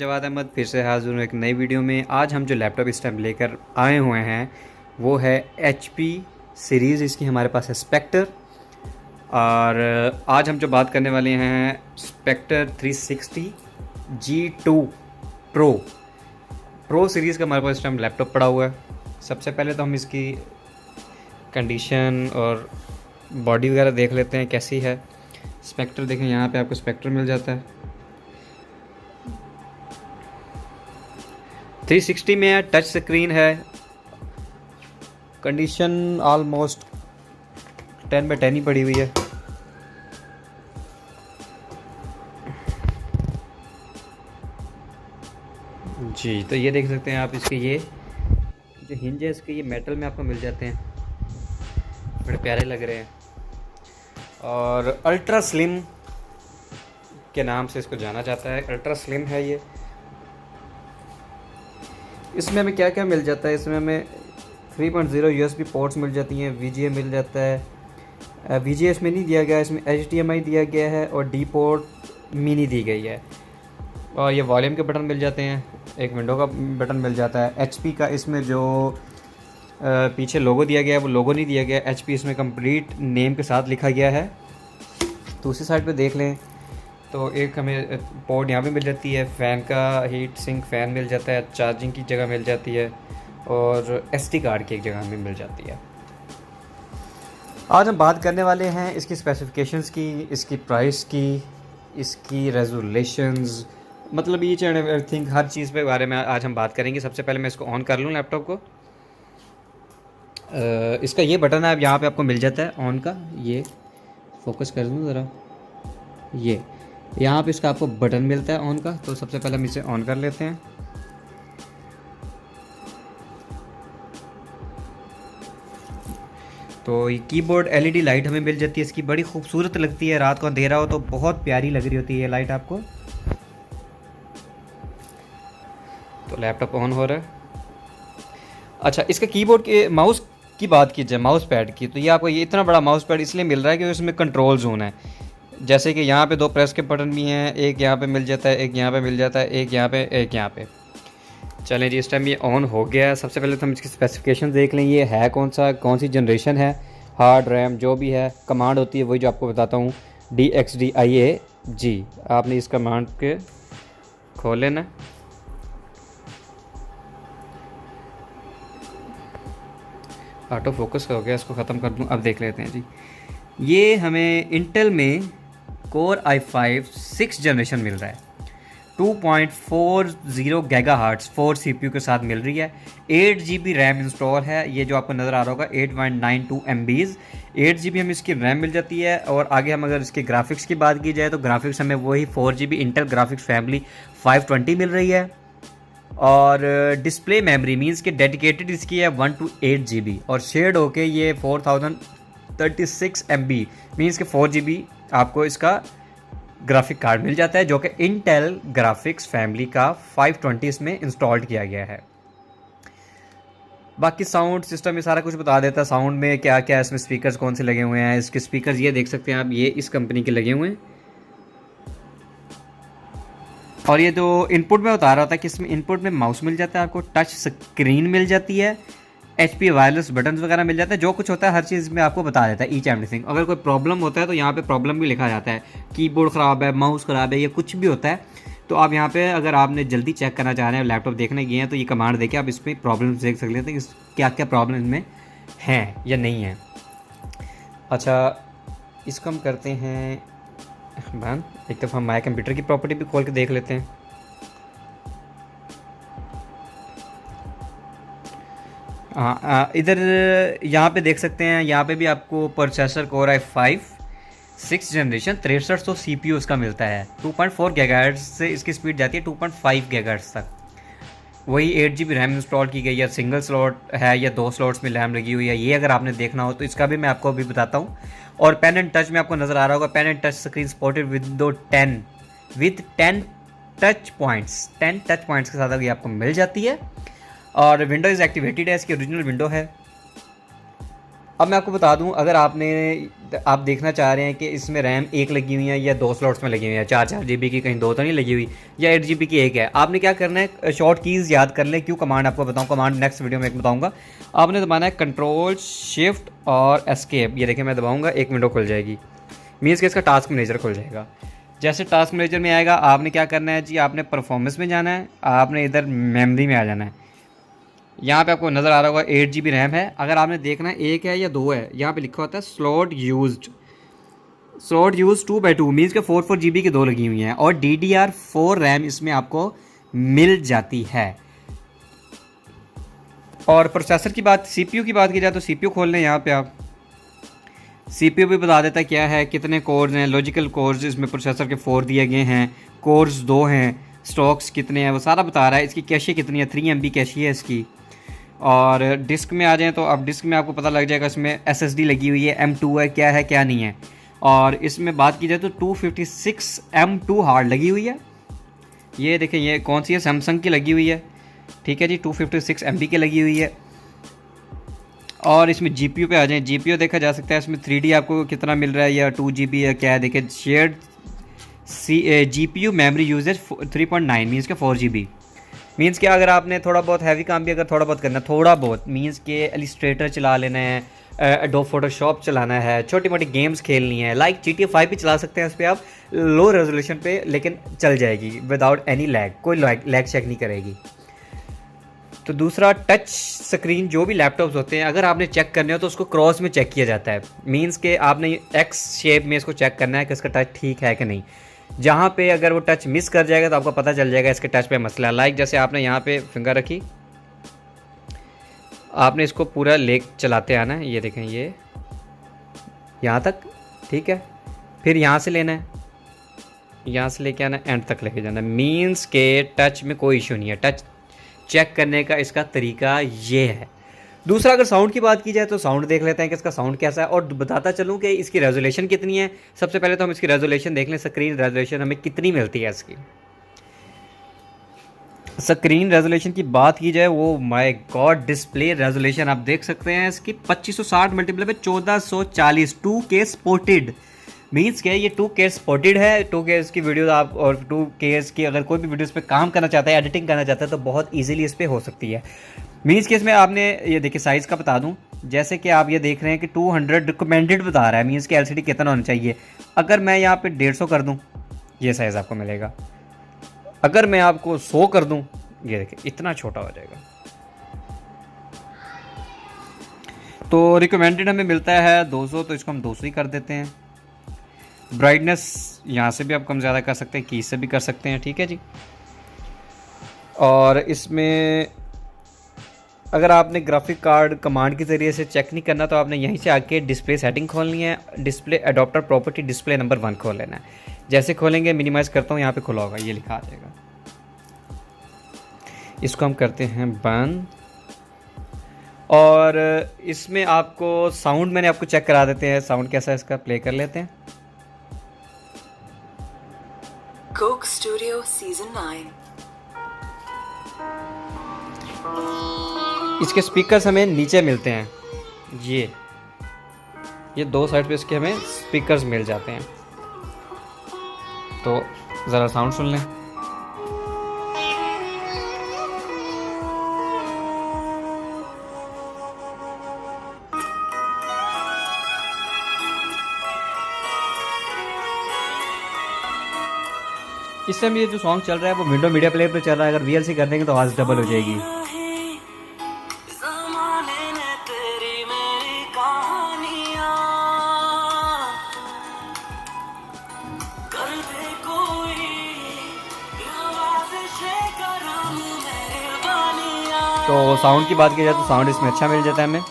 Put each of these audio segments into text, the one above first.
जवाद अहमद फिर से हाजिर हूँ एक नई वीडियो में। आज हम जो लैपटॉप इस टाइम लेकर आए हुए हैं वो है HP सीरीज़। इसकी हमारे पास है स्पेक्टर। और आज हम जो बात करने वाले हैं स्पेक्टर 360 G2 प्रो सीरीज़ का हमारे पास इस टाइम लैपटॉप पड़ा हुआ है। सबसे पहले तो हम इसकी कंडीशन और बॉडी वगैरह देख लेते हैं कैसी है। स्पेक्टर देखें, यहाँ पे आपको स्पेक्टर मिल जाता है। 360 में है, टच स्क्रीन है, कंडीशन ऑलमोस्ट 10/10 ही पड़ी हुई है। जी, तो ये देख सकते हैं आप, इसके ये जो हिंज है इसके ये मेटल में आपको मिल जाते हैं, बड़े प्यारे लग रहे हैं। और अल्ट्रा स्लिम के नाम से इसको जाना जाता है, अल्ट्रा स्लिम है ये। इसमें हमें क्या क्या मिल जाता है, इसमें हमें 3.0 USB पोर्ट्स मिल जाती हैं, VGA मिल जाता है। VGA इसमें नहीं दिया गया, इसमें HDMI दिया गया है और D पोर्ट मिनी दी गई है। और ये वॉल्यूम के बटन मिल जाते हैं, एक विंडो का बटन मिल जाता है। HP का इसमें जो पीछे लोगो दिया गया है वो लोगो नहीं दिया गया, HP इसमें कंप्लीट नेम के साथ लिखा गया है। तो उसी साइड पे देख लें तो एक हमें पोर्ट यहाँ पे मिल जाती है, फ़ैन का हीट सिंक फ़ैन मिल जाता है, चार्जिंग की जगह मिल जाती है और SD कार्ड की एक जगह हमें मिल जाती है। आज हम बात करने वाले हैं इसकी स्पेसिफिकेशंस की, इसकी प्राइस की, इसकी रेजोल्यूशंस, मतलब ईच एंड एवरीथिंग, हर चीज़ पे बारे में आज हम बात करेंगे। सबसे पहले मैं इसको ऑन कर लूँ लैपटॉप को। इसका ये बटन है, अब यहाँ पे आपको मिल जाता है ऑन का। ये फोकस कर दूँ ज़रा, ये यहाँ पे इसका आपको बटन मिलता है ऑन का। तो सबसे पहले हम इसे ऑन कर लेते हैं। तो ये कीबोर्ड LED लाइट हमें मिल जाती है, इसकी बड़ी खूबसूरत लगती है, रात को अंधेरा हो तो बहुत प्यारी लग रही होती है ये लाइट आपको। तो लैपटॉप ऑन हो रहा है। अच्छा, इसका कीबोर्ड के माउस की बात की जाए, माउस पैड की, तो ये आपको ये इतना बड़ा माउस पैड इसलिए मिल रहा है कि इसमें कंट्रोल जोन है। जैसे कि यहाँ पे 2 प्रेस के बटन भी हैं, एक यहाँ पे मिल जाता है, एक यहाँ पे मिल जाता है, एक यहाँ पे, एक यहाँ पे। चलें जी, इस टाइम ये ऑन हो गया है। सबसे पहले तो हम इसकी स्पेसिफिकेशन देख लें, ये है कौन सी जनरेशन है, हार्ड रैम जो भी है। कमांड होती है वही जो आपको बताता हूँ, DXDIA-G। आपने इस कमांड के खोल लेना। ऑटो फोकस हो गया, इसको ख़त्म कर दूँ। अब देख लेते हैं जी, ये हमें इंटेल में कोर i5 6 जनरेशन मिल रहा है, 2.40 गीगाहर्ट्ज़ 4 CPU के साथ मिल रही है। 8 GB रैम इंस्टॉल है, ये जो आपको नज़र आ रहा होगा 8.92 MBs 8 GB हम इसकी रैम मिल जाती है। और आगे हम अगर इसके ग्राफिक्स की बात की जाए तो ग्राफिक्स हमें वही 4 GB इंटेल ग्राफिक्स फैमिली 520 मिल रही है। और डिस्प्ले मेमोरी मींस के डेडिकेटेड इसकी है 1 to 8 GB और शेयर्ड होके ये 4036 MB मींस के 4 GB आपको इसका ग्राफिक कार्ड मिल जाता है, जो कि इंटेल ग्राफिक्स फैमिली का 520 इसमें इंस्टॉल्ड किया गया है। बाकी साउंड सिस्टम ये सारा कुछ बता देता है, साउंड में क्या क्या इसमें स्पीकर्स कौन से लगे हुए हैं। इसके स्पीकर्स ये देख सकते हैं आप, ये इस कंपनी के लगे हुए हैं। और ये जो इनपुट में बता रहा था कि इसमें इनपुट में माउस मिल जाता है, आपको टच स्क्रीन मिल जाती है, HP वायरलेस बटन वगैरह मिल जाता है। जो कुछ होता है हर चीज़ में आपको बता देता है, ईच एंड एवरीथिंग। अगर कोई प्रॉब्लम होता है तो यहाँ पे प्रॉब्लम भी लिखा जाता है, कीबोर्ड ख़राब है, माउस ख़राब है, या कुछ भी होता है तो आप यहाँ पे अगर आपने जल्दी चेक करना चाह रहे हैं, लैपटॉप देखने गए हैं, तो ये कमांड देके आप इसमें प्रॉब्लम्स देख सकते हैं कि क्या क्या प्रॉब्लम इसमें हैं या नहीं है। अच्छा, इसको हम करते हैं बंद। एक दफ़ा हम माई कंप्यूटर की प्रॉपर्टी भी खोल के देख लेते हैं। हाँ, इधर यहाँ पे देख सकते हैं, यहाँ पे भी आपको processor core i5 6 generation 6300 CPU इसका मिलता है। 2.4 गीगाहर्ट्ज़ से इसकी स्पीड जाती है 2.5 गीगाहर्ट्ज़ तक। वही 8 GB रैम इंस्टॉल की गई है, सिंगल स्लॉट है या 2 स्लॉट्स में रैम लगी हुई है। ये अगर आपने देखना हो तो इसका भी मैं आपको अभी बताता हूँ। और पेन एंड टच में आपको नज़र आ रहा होगा, pen and touch screen supported window 10 with 10 touch points के साथ ये आपको मिल जाती है। और विंडोज़ एक्टिवेटेड है, इसकी ओरिजिनल विंडो है। अब मैं आपको बता दूं, अगर आप देखना चाह रहे हैं कि इसमें रैम एक लगी हुई है या 2 स्लॉट्स में लगी हुई है, 4 GB की, कहीं 2 तो नहीं लगी हुई, या 8 GB की एक है, आपने क्या करना है, शॉर्ट कीज़ याद कर लें। क्यों कमांड आपको बताऊँ, कमांड नेक्स्ट वीडियो में एक बताऊँगा। आपने दबाना है कंट्रोल शिफ्ट और एस्केप। ये देखिए मैं दबाऊँगा, एक विंडो खुल जाएगी, मीन्स कि इसका टास्क मैनेजर खुल जाएगा। जैसे टास्क मैनेजर में आएगा, आपने क्या करना है जी, आपने परफॉर्मेंस में जाना है, आपने इधर मेमोरी में आ जाना है। यहाँ पे आपको नज़र आ रहा होगा 8 GB रैम है। अगर आपने देखना है एक है या 2 है, यहाँ पे लिखा होता है स्लॉट यूज 2/2, मीन्स के 4 GB की 2 लगी हुई हैं, और DDR4 रैम इसमें आपको मिल जाती है। और प्रोसेसर की बात, CPU की बात की जाए तो CPU खोल लें। यहाँ पे आप CPU भी बता देता है क्या है, कितने कोर्स हैं, लॉजिकल कोर्स इसमें प्रोसेसर के 4 दिए गए हैं, कोर्स 2 हैं, स्टॉक्स कितने हैं वो सारा बता रहा है। इसकी कैशे कितनी है, 3 MB कैशे है इसकी। और डिस्क में आ जाएं तो अब डिस्क में आपको पता लग जाएगा इसमें SSD लगी हुई है, M2 है, क्या है क्या नहीं है। और इसमें बात की जाए तो 256 M2 हार्ड लगी हुई है। ये देखें, ये कौन सी है, सैमसंग की लगी हुई है, ठीक है जी, 256 MB की लगी हुई है। और इसमें GPU पे आ जाएं, GPU देखा जा सकता है इसमें 3D आपको कितना मिल रहा है, या 2 GB या क्या है। देखिए shared GPU memory usage 3.9, means के 4 GB। मीन्स कि अगर आपने थोड़ा बहुत हैवी काम भी अगर थोड़ा बहुत करना है, थोड़ा बहुत मीन्स के इलस्ट्रेटर चला लेना है, एडोब फोटोशॉप चलाना है, छोटी मोटी गेम्स खेलनी है, लाइक GTA 5 भी चला सकते हैं इस पर आप लो रेजोल्यूशन पे, लेकिन चल जाएगी विदाउट एनी लैग, कोई लैग चेक नहीं करेगी। तो दूसरा, टच स्क्रीन जो भी लैपटॉप्स होते हैं, अगर आपने चेक करने हो तो उसको क्रॉस में चेक किया जाता है, मीन्स के आपने एक्स शेप में इसको चेक करना है कि इसका टच ठीक है कि नहीं। जहाँ पे अगर वो टच मिस कर जाएगा तो आपको पता चल जाएगा इसके टच पे मसला। लाइक जैसे आपने यहाँ पे फिंगर रखी, आपने इसको पूरा लेक चलाते आना है, ये देखें ये यहाँ तक, ठीक है, फिर यहाँ से लेना है, यहाँ से लेके आना है, एंड तक लेके जाना है, मीन्स के टच में कोई इशू नहीं है। टच चेक करने का इसका तरीका ये है। दूसरा, अगर साउंड की बात की जाए तो साउंड देख लेते हैं कि इसका साउंड कैसा है, और बताता चलूँ कि इसकी रेजोल्यूशन कितनी है। सबसे पहले तो हम इसकी रेजोल्यूशन देख लें, स्क्रीन रेजोल्यूशन हमें कितनी मिलती है इसकी। स्क्रीन रेजोल्यूशन की बात की जाए, वो माय गॉड, डिस्प्ले रेजोल्यूशन आप देख सकते हैं इसकी 2560 मल्टीप्लाई पे 1440, 2K स्पोर्टेड, मीन्स क्या है, ये 2K स्पॉटेड है। 2K की वीडियो आप, और 2K की अगर कोई भी वीडियो इस पर काम करना चाहता है, एडिटिंग करना चाहता है, तो बहुत इजीली इस पर हो सकती है। मीन्स के इसमें आपने ये देखिए, साइज़ का बता दूं, जैसे कि आप ये देख रहे हैं कि 200 रिकमेंडेड बता रहा है, मीन्स कि LCD कितना होना चाहिए। अगर मैं यहाँ पे 150 कर दूँ, ये साइज़ आपको मिलेगा। अगर मैं आपको 100 कर दूँ, ये देखिए इतना छोटा हो जाएगा। तो रिकमेंडेड हमें मिलता है 200, तो इसको हम 200 ही कर देते हैं। ब्राइटनेस यहाँ से भी आप कम ज़्यादा कर सकते हैं, की से भी कर सकते हैं, ठीक है जी। और इसमें अगर आपने ग्राफिक कार्ड कमांड के ज़रिए से चेक नहीं करना, तो आपने यहीं से आके डिस्प्ले सेटिंग खोलनी है, display adapter property display number 1 खोल लेना है। जैसे खोलेंगे, मिनिमाइज़ करता हूँ, यहाँ पे खुला होगा, ये लिखा आ जाएगा। इसको हम करते हैं बंद। और इसमें आपको साउंड मैंने आपको चेक करा देते हैं, साउंड कैसा है इसका, प्ले कर लेते हैं। Coke Studio Season 9। इसके स्पीकर्स हमें नीचे मिलते हैं, ये 2 साइड पे इसके हमें स्पीकर्स मिल जाते हैं। तो ज़रा साउंड सुन लें। इस टाइम ये जो सॉन्ग चल रहा है वो विंडो मीडिया प्लेयर पे चल रहा है। अगर VLC कर देंगे तो आवाज़ डबल हो जाएगी। तो साउंड की बात की जाए तो साउंड इसमें अच्छा मिल जाता है हमें।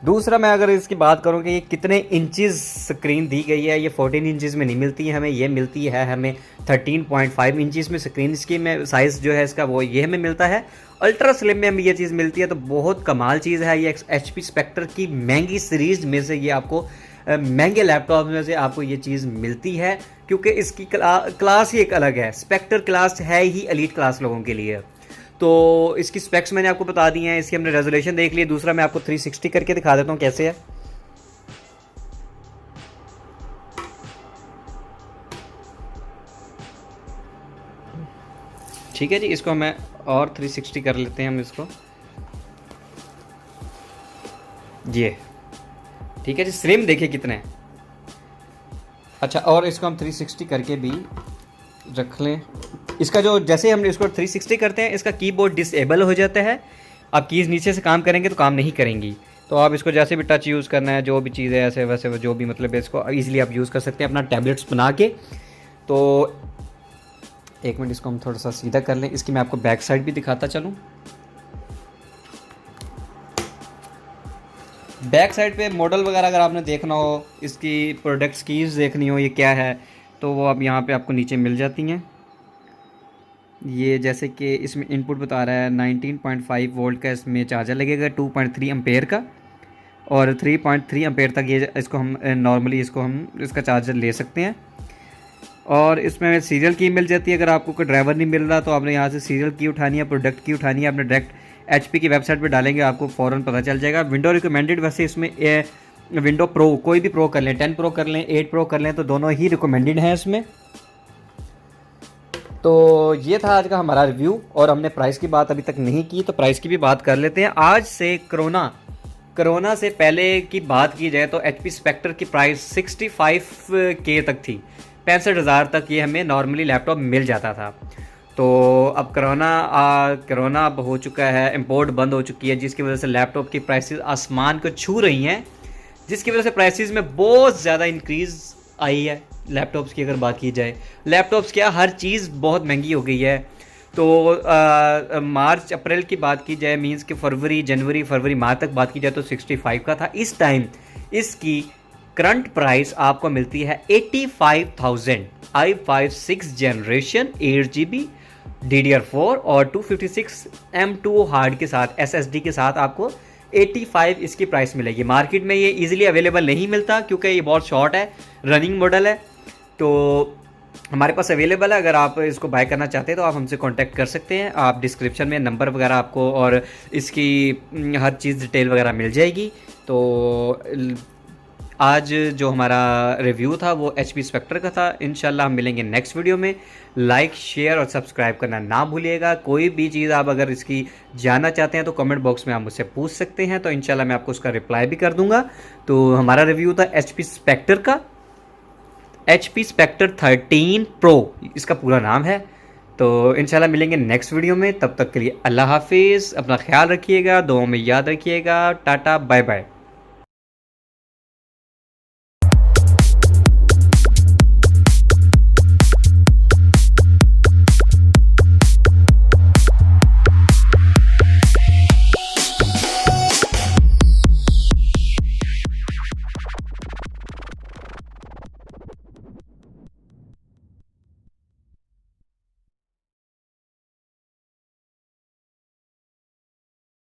दूसरा, मैं अगर इसकी बात करूं कि ये कितने इंचेस स्क्रीन दी गई है, ये 14 इंचेस में नहीं मिलती है हमें, ये मिलती है हमें 13.5 इंचेस में स्क्रीन इसकी में साइज़ जो है इसका, वो ये हमें मिलता है। अल्ट्रा स्लिम में हमें ये चीज़ मिलती है, तो बहुत कमाल चीज़ है। ये HP स्पेक्टर की महंगी सीरीज़ में से ये आपको महंगे लैपटॉप में से आपको ये चीज़ मिलती है, क्योंकि इसकी क्लास ही एक अलग है। स्पेक्टर क्लास है ही एलीट क्लास लोगों के लिए। तो इसकी स्पेक्स मैंने आपको बता दी हैं, इसकी हमने रेजोल्यूशन देख ली। दूसरा मैं आपको 360 करके दिखा देता हूँ कैसे है। ठीक है जी, इसको मैं और 360 कर लेते हैं हम इसको, ये ठीक है जी। स्लिम देखिए कितने हैं। अच्छा, और इसको हम 360 करके भी रख लें। इसका जो जैसे हम इसको 360 करते हैं, इसका कीबोर्ड डिसेबल हो जाता है। आप कीज़ नीचे से काम करेंगे तो काम नहीं करेंगी। तो आप इसको जैसे भी टच यूज़ करना है, जो भी चीज़ है ऐसे वैसे जो भी मतलब है, इसको ईजिली आप यूज़ कर सकते हैं अपना टैबलेट्स बना के। तो एक मिनट, इसको हम थोड़ा सा सीधा कर लें। इसकी मैं आपको बैक साइड भी दिखाता चलूँ। बैक साइड पे मॉडल वगैरह अगर आपने देखना हो, इसकी प्रोडक्ट्स कीज़ देखनी हो ये क्या है, तो वो अब यहाँ पे आपको नीचे मिल जाती हैं। ये जैसे कि इसमें इनपुट बता रहा है 19.5 वोल्ट का इसमें चार्जर लगेगा, 2.3 एम्पेयर का, और 3.3 एम्पेयर तक ये इसको हम नॉर्मली इसका चार्जर ले सकते हैं। और इसमें सीरियल की मिल जाती है। अगर आपको कोई ड्राइवर नहीं मिल रहा तो आपने यहाँ से सीरियल की उठानी है, प्रोडक्ट की उठानी है, आपने डायरेक्ट HP की वेबसाइट पे डालेंगे, आपको फ़ौरन पता चल जाएगा। विंडो रिकमेंडेड वैसे इसमें विंडो प्रो कोई भी प्रो कर लें, 10 प्रो कर लें, 8 प्रो कर लें, तो दोनों ही रिकमेंडेड हैं इसमें। तो ये था आज का हमारा रिव्यू, और हमने प्राइस की बात अभी तक नहीं की, तो प्राइस की भी बात कर लेते हैं। आज से कोरोना से पहले की बात की जाए तो HP स्पेक्टर की प्राइस 65K तक थी, 65,000 तक ये हमें नॉर्मली लैपटॉप मिल जाता था। तो अब कोरोना अब हो चुका है, इंपोर्ट बंद हो चुकी है, जिसकी वजह से लैपटॉप की प्राइसेस आसमान को छू रही हैं, जिसकी वजह से प्राइसेस में बहुत ज़्यादा इंक्रीज़ आई है। लैपटॉप्स की अगर बात की जाए, लैपटॉप्स क्या हर चीज़ बहुत महंगी हो गई है। तो मार्च अप्रैल की बात की जाए, मींस कि जनवरी फरवरी मार्च तक बात की जाए तो 65 का था। इस टाइम इसकी करंट प्राइस आपको मिलती है 85,000। i5 6th generation 8GB DDR4 और 256 M2 हार्ड के साथ, SSD के साथ आपको 85 इसकी प्राइस मिलेगी। मार्केट में ये इजीली अवेलेबल नहीं मिलता क्योंकि ये बहुत शॉर्ट है, रनिंग मॉडल है। तो हमारे पास अवेलेबल है, अगर आप इसको बाय करना चाहते हैं तो आप हमसे कांटेक्ट कर सकते हैं। आप डिस्क्रिप्शन में नंबर वगैरह आपको और इसकी हर चीज़ डिटेल वगैरह मिल जाएगी। तो आज जो हमारा रिव्यू था वो HP स्पेक्टर का था। इंशाल्लाह हम मिलेंगे नेक्स्ट वीडियो में। लाइक, शेयर और सब्सक्राइब करना ना भूलिएगा। कोई भी चीज़ आप अगर इसकी जानना चाहते हैं तो कमेंट बॉक्स में आप मुझसे पूछ सकते हैं, तो इंशाल्लाह मैं आपको उसका रिप्लाई भी कर दूंगा। तो हमारा रिव्यू था HP स्पेक्टर का, HP स्पेक्टर 13 प्रो इसका पूरा नाम है। तो इंशाल्लाह मिलेंगे नेक्स्ट वीडियो में। तब तक के लिए अल्लाह हाफिज़, अपना ख्याल रखिएगा, दुआओं में याद रखिएगा। Tata, bye bye.